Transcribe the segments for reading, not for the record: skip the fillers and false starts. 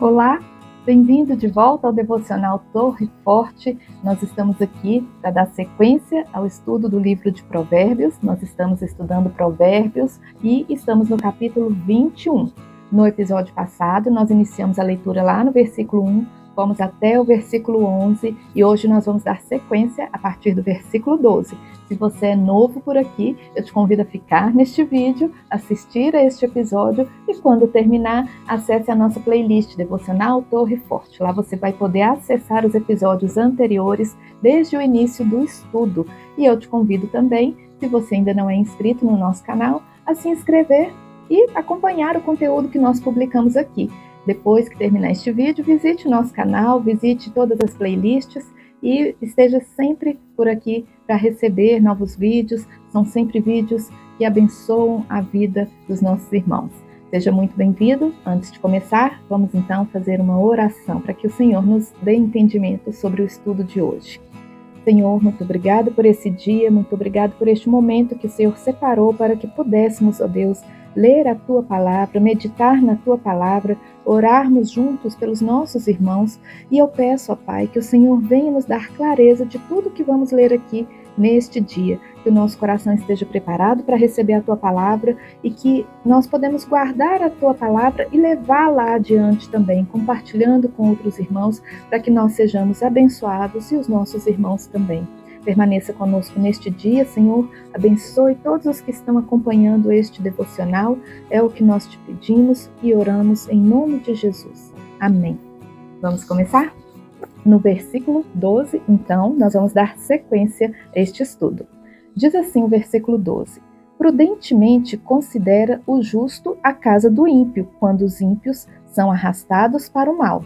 Olá, bem-vindo de volta ao Devocional Torre Forte. Nós estamos aqui para dar sequência ao estudo do livro de Provérbios. Nós estamos estudando Provérbios e estamos no capítulo 21. No episódio passado, nós iniciamos a leitura lá no versículo 1, fomos até o versículo 11 e hoje nós vamos dar sequência a partir do versículo 12. Se você é novo por aqui, eu te convido a ficar neste vídeo, assistir a este episódio e quando terminar, acesse a nossa playlist Devocional Torre Forte. Lá você vai poder acessar os episódios anteriores desde o início do estudo. E eu te convido também, se você ainda não é inscrito no nosso canal, a se inscrever e acompanhar o conteúdo que nós publicamos aqui. Depois que terminar este vídeo, visite o nosso canal, visite todas as playlists e esteja sempre por aqui para receber novos vídeos. São sempre vídeos que abençoam a vida dos nossos irmãos. Seja muito bem-vindo. Antes de começar, vamos então fazer uma oração para que o Senhor nos dê entendimento sobre o estudo de hoje. Senhor, muito obrigado por esse dia, muito obrigado por este momento que o Senhor separou para que pudéssemos, ó Deus, ler a Tua Palavra, meditar na Tua Palavra, orarmos juntos pelos nossos irmãos. E eu peço, ó Pai, que o Senhor venha nos dar clareza de tudo que vamos ler aqui neste dia, que o nosso coração esteja preparado para receber a Tua Palavra e que nós podemos guardar a Tua Palavra e levá-la adiante também, compartilhando com outros irmãos, para que nós sejamos abençoados e os nossos irmãos também. Permaneça conosco neste dia, Senhor, abençoe todos os que estão acompanhando este devocional, é o que nós te pedimos e oramos em nome de Jesus. Amém. Vamos começar? No versículo 12, então, nós vamos dar sequência a este estudo. Diz assim o versículo 12: Prudentemente considera o justo a casa do ímpio, quando os ímpios são arrastados para o mal.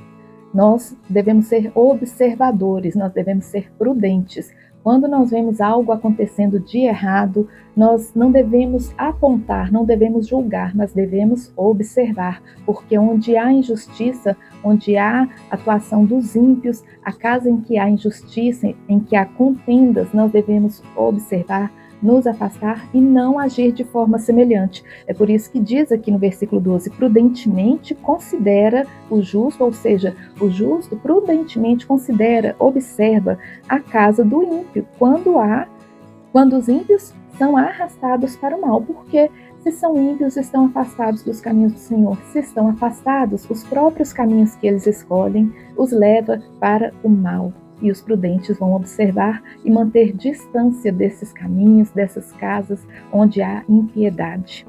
Nós devemos ser observadores, nós devemos ser prudentes. Quando nós vemos algo acontecendo de errado, nós não devemos apontar, não devemos julgar, mas devemos observar, porque onde há injustiça, onde há atuação dos ímpios, a casa em que há injustiça, em que há contendas, nós devemos observar, nos afastar e não agir de forma semelhante. É por isso que diz aqui no versículo 12, prudentemente considera o justo, ou seja, o justo prudentemente considera, observa a casa do ímpio, quando os ímpios são arrastados para o mal, porque se são ímpios, estão afastados dos caminhos do Senhor. Se estão afastados, os próprios caminhos que eles escolhem os leva para o mal. E os prudentes vão observar e manter distância desses caminhos, dessas casas onde há impiedade.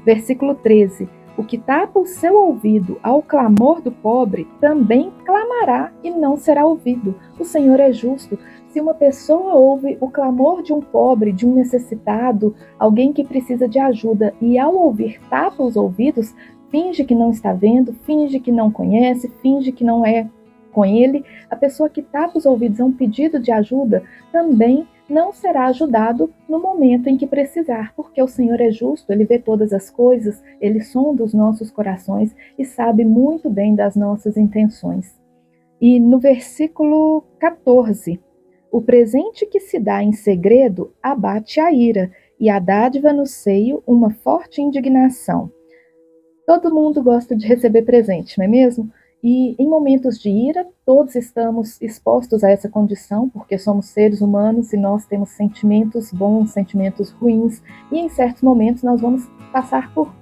Versículo 13. O que tapa o seu ouvido ao clamor do pobre, também clamará e não será ouvido. O Senhor é justo. Se uma pessoa ouve o clamor de um pobre, de um necessitado, alguém que precisa de ajuda, e ao ouvir tapa os ouvidos, finge que não está vendo, finge que não conhece, finge que não é com ele, a pessoa que tapa os ouvidos a um pedido de ajuda também não será ajudado no momento em que precisar, porque o Senhor é justo, Ele vê todas as coisas, Ele sonda os nossos corações e sabe muito bem das nossas intenções. E no versículo 14, o presente que se dá em segredo abate a ira, e a dádiva no seio uma forte indignação. Todo mundo gosta de receber presente, não é mesmo? E em momentos de ira, todos estamos expostos a essa condição, porque somos seres humanos e nós temos sentimentos bons, sentimentos ruins, e em certos momentos nós vamos passar por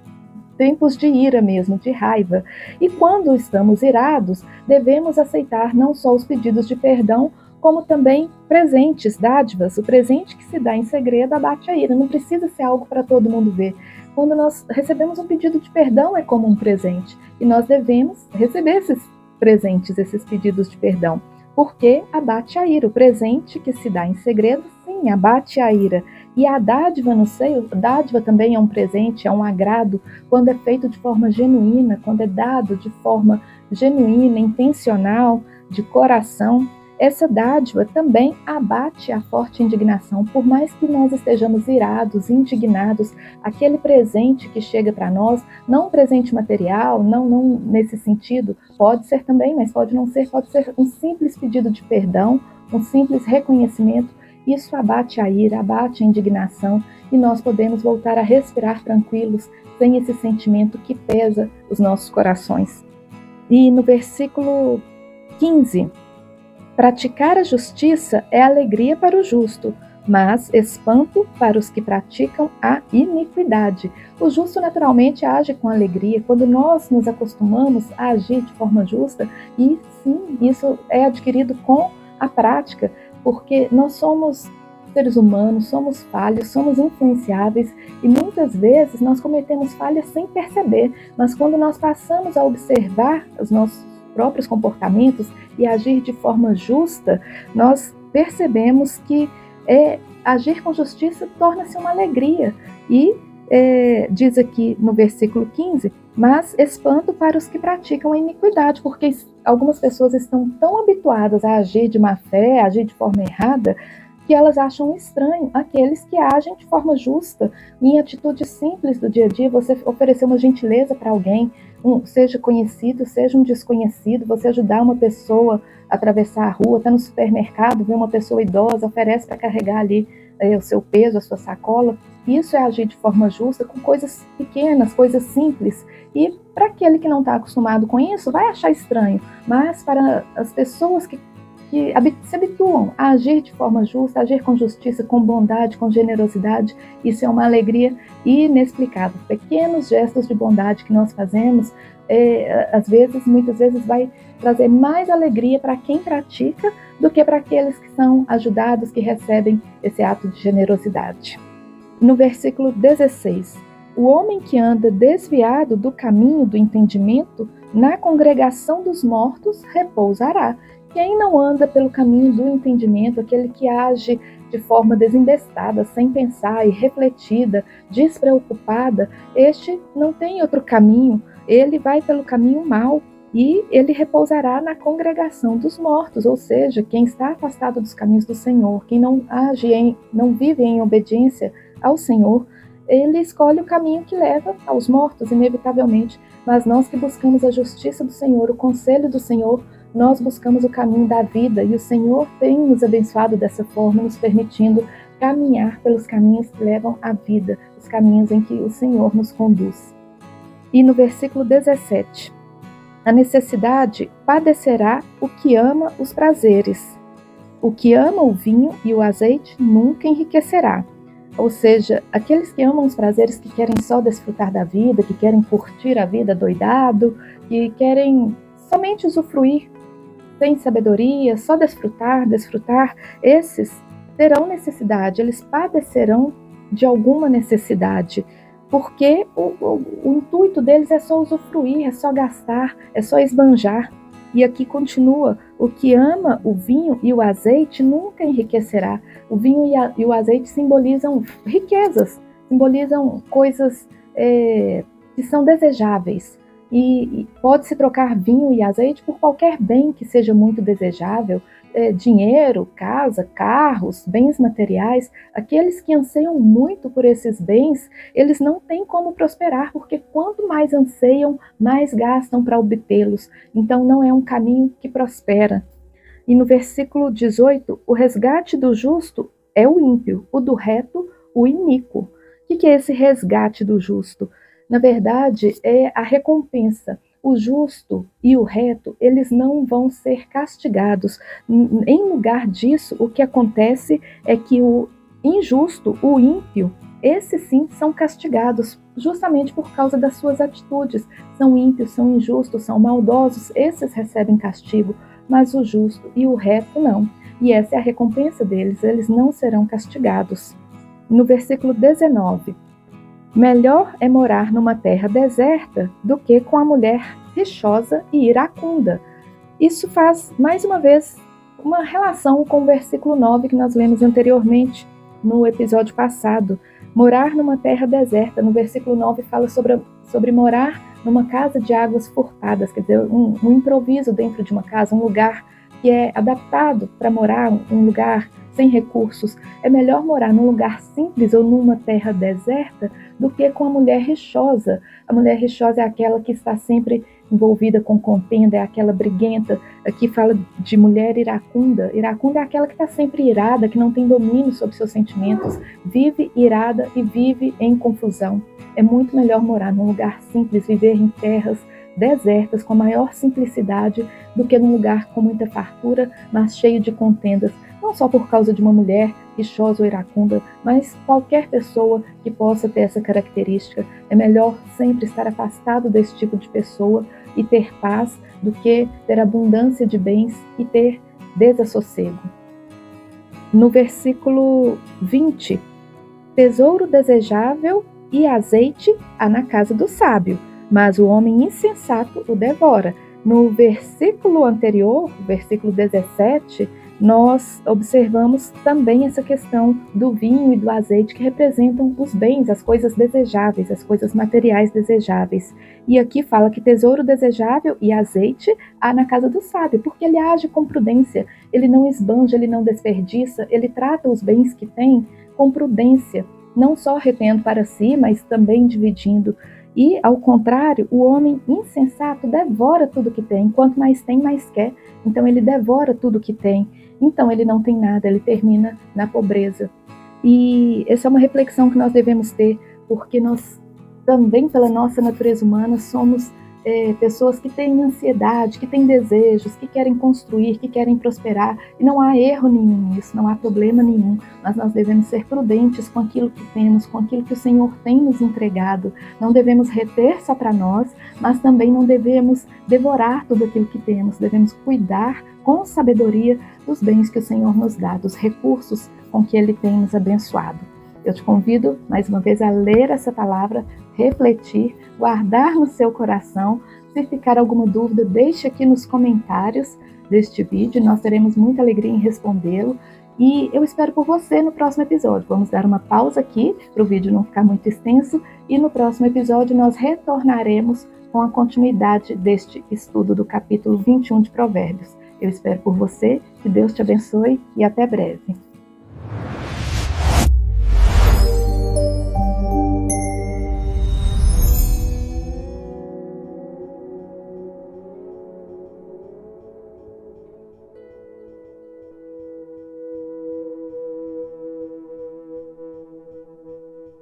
tempos de ira mesmo, de raiva. E quando estamos irados, devemos aceitar não só os pedidos de perdão, como também presentes, dádivas. O presente que se dá em segredo abate a ira, não precisa ser algo para todo mundo ver. Quando nós recebemos um pedido de perdão, é como um presente. E nós devemos receber esses presentes, esses pedidos de perdão. Porque abate a ira. O presente que se dá em segredo, sim, abate a ira. E a dádiva no seio, dádiva também é um presente, é um agrado, quando é feito de forma genuína, quando é dado de forma genuína, intencional, de coração. Essa dádiva também abate a forte indignação. Por mais que nós estejamos irados, indignados, aquele presente que chega para nós, não um presente material, não nesse sentido, pode ser também, mas pode não ser, pode ser um simples pedido de perdão, um simples reconhecimento. Isso abate a ira, abate a indignação e nós podemos voltar a respirar tranquilos, sem esse sentimento que pesa os nossos corações. E no versículo 15, praticar a justiça é alegria para o justo, mas espanto para os que praticam a iniquidade. O justo naturalmente age com alegria quando nós nos acostumamos a agir de forma justa, e sim, isso é adquirido com a prática, porque nós somos seres humanos, somos falhos, somos influenciáveis e muitas vezes nós cometemos falhas sem perceber, mas quando nós passamos a observar os nossos próprios comportamentos e agir de forma justa, nós percebemos que agir com justiça torna-se uma alegria. E diz aqui no versículo 15, mas espanto para os que praticam a iniquidade, porque algumas pessoas estão tão habituadas a agir de má fé, a agir de forma errada, que elas acham estranho aqueles que agem de forma justa, em atitudes simples do dia a dia. Você oferecer uma gentileza para alguém, seja conhecido, seja um desconhecido, você ajudar uma pessoa a atravessar a rua, está no supermercado, vê uma pessoa idosa, oferece para carregar ali o seu peso, a sua sacola. Isso é agir de forma justa, com coisas pequenas, coisas simples. E para aquele que não está acostumado com isso, vai achar estranho. Mas para as pessoas que se habituam a agir de forma justa, a agir com justiça, com bondade, com generosidade, isso é uma alegria inexplicável. Pequenos gestos de bondade que nós fazemos, muitas vezes vai trazer mais alegria para quem pratica do que para aqueles que são ajudados, que recebem esse ato de generosidade. No versículo 16, o homem que anda desviado do caminho do entendimento, na congregação dos mortos repousará. Quem não anda pelo caminho do entendimento, aquele que age de forma desembestada, sem pensar e refletida, despreocupada, este não tem outro caminho, ele vai pelo caminho mau e ele repousará na congregação dos mortos, ou seja, quem está afastado dos caminhos do Senhor, quem não vive em obediência ao Senhor, ele escolhe o caminho que leva aos mortos, inevitavelmente. Mas nós que buscamos a justiça do Senhor, o conselho do Senhor, nós buscamos o caminho da vida, e o Senhor tem nos abençoado dessa forma, nos permitindo caminhar pelos caminhos que levam à vida, os caminhos em que o Senhor nos conduz. E no versículo 17, a necessidade padecerá o que ama os prazeres. O que ama o vinho e o azeite nunca enriquecerá. Ou seja, aqueles que amam os prazeres, que querem só desfrutar da vida, que querem curtir a vida doidado, que querem somente usufruir sem sabedoria, só desfrutar, esses terão necessidade, eles padecerão de alguma necessidade, porque o intuito deles é só usufruir, é só gastar, é só esbanjar. E aqui continua, o que ama o vinho e o azeite nunca enriquecerá. O vinho e o azeite simbolizam riquezas, simbolizam coisas que são desejáveis. E pode-se trocar vinho e azeite por qualquer bem que seja muito desejável, dinheiro, casa, carros, bens materiais. Aqueles que anseiam muito por esses bens, eles não têm como prosperar, porque quanto mais anseiam, mais gastam para obtê-los. Então não é um caminho que prospera. E no versículo 18, o resgate do justo é o ímpio, o do reto, o iníquo. O que é esse resgate do justo? Na verdade, é a recompensa. O justo e o reto, eles não vão ser castigados. Em lugar disso, o que acontece é que o injusto, o ímpio, esses sim são castigados justamente por causa das suas atitudes. São ímpios, são injustos, são maldosos, esses recebem castigo, mas o justo e o reto não. E essa é a recompensa deles, eles não serão castigados. No versículo 19, melhor é morar numa terra deserta do que com a mulher rixosa e iracunda. Isso faz, mais uma vez, uma relação com o versículo 9 que nós lemos anteriormente, no episódio passado. Morar numa terra deserta, no versículo 9 fala sobre morar numa casa de águas furtadas, quer dizer, um improviso dentro de uma casa, um lugar que é adaptado para morar, um lugar sem recursos. É melhor morar num lugar simples ou numa terra deserta do que com a mulher rixosa. A mulher rixosa é aquela que está sempre envolvida com contenda, é aquela briguenta. Aqui fala de mulher iracunda. Iracunda é aquela que está sempre irada, que não tem domínio sobre seus sentimentos, vive irada e vive em confusão. É muito melhor morar num lugar simples, viver em terras desertas com a maior simplicidade do que num lugar com muita fartura, mas cheio de contendas, não só por causa de uma mulher rixosa ou iracunda, mas qualquer pessoa que possa ter essa característica. É melhor sempre estar afastado desse tipo de pessoa e ter paz do que ter abundância de bens e ter desassossego. No versículo 20, tesouro desejável e azeite há na casa do sábio, mas o homem insensato o devora. No versículo anterior, versículo 17, nós observamos também essa questão do vinho e do azeite, que representam os bens, as coisas desejáveis, as coisas materiais desejáveis. E aqui fala que tesouro desejável e azeite há na casa do sábio, porque ele age com prudência, ele não esbanja, ele não desperdiça, ele trata os bens que tem com prudência, não só retendo para si, mas também dividindo. E, ao contrário, o homem insensato devora tudo que tem. Quanto mais tem, mais quer. Então, ele devora tudo que tem. Então, ele não tem nada, ele termina na pobreza. E essa é uma reflexão que nós devemos ter, porque nós também, pela nossa natureza humana, somos pessoas que têm ansiedade, que têm desejos, que querem construir, que querem prosperar, e não há erro nenhum nisso, não há problema nenhum, mas nós devemos ser prudentes com aquilo que temos, com aquilo que o Senhor tem nos entregado. Não devemos reter só para nós, mas também não devemos devorar tudo aquilo que temos, devemos cuidar com sabedoria dos bens que o Senhor nos dá, dos recursos com que Ele tem nos abençoado. Eu te convido, mais uma vez, a ler essa palavra, refletir, guardar no seu coração. Se ficar alguma dúvida, deixe aqui nos comentários deste vídeo, nós teremos muita alegria em respondê-lo. E eu espero por você no próximo episódio. Vamos dar uma pausa aqui, para o vídeo não ficar muito extenso, e no próximo episódio nós retornaremos com a continuidade deste estudo do capítulo 21 de Provérbios. Eu espero por você, que Deus te abençoe e até breve.